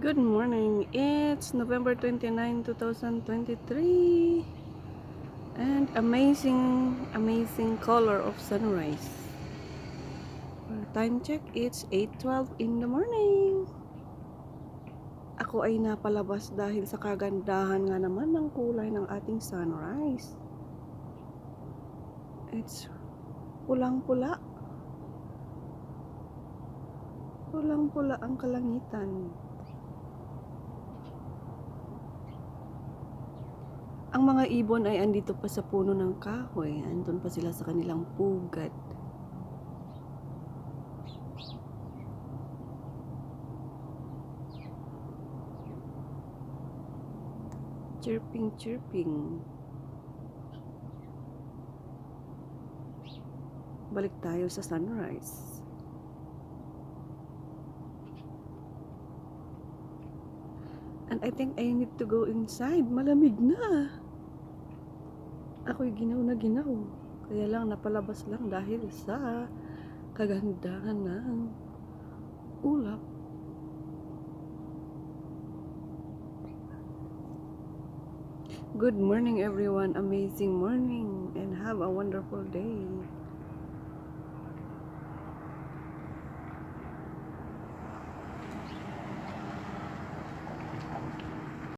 Good morning. It's November 29, 2023. And amazing color of sunrise. For time check, it's 8:12 in the morning. Ako ay napalabas dahil sa kagandahan nga naman ng kulay ng ating sunrise. It's pulang-pula. Pulang-pula ang kalangitan. Ang mga ibon ay andito pa sa puno ng kahoy. Andun pa sila sa kanilang pugad. Chirping. Balik tayo sa sunrise. And I think I need to go inside. Malamig na. Ako'y ginaw na ginaw. Kaya lang napalabas lang dahil sa kagandahan ng ulap. Good morning everyone. Amazing morning and have a wonderful day.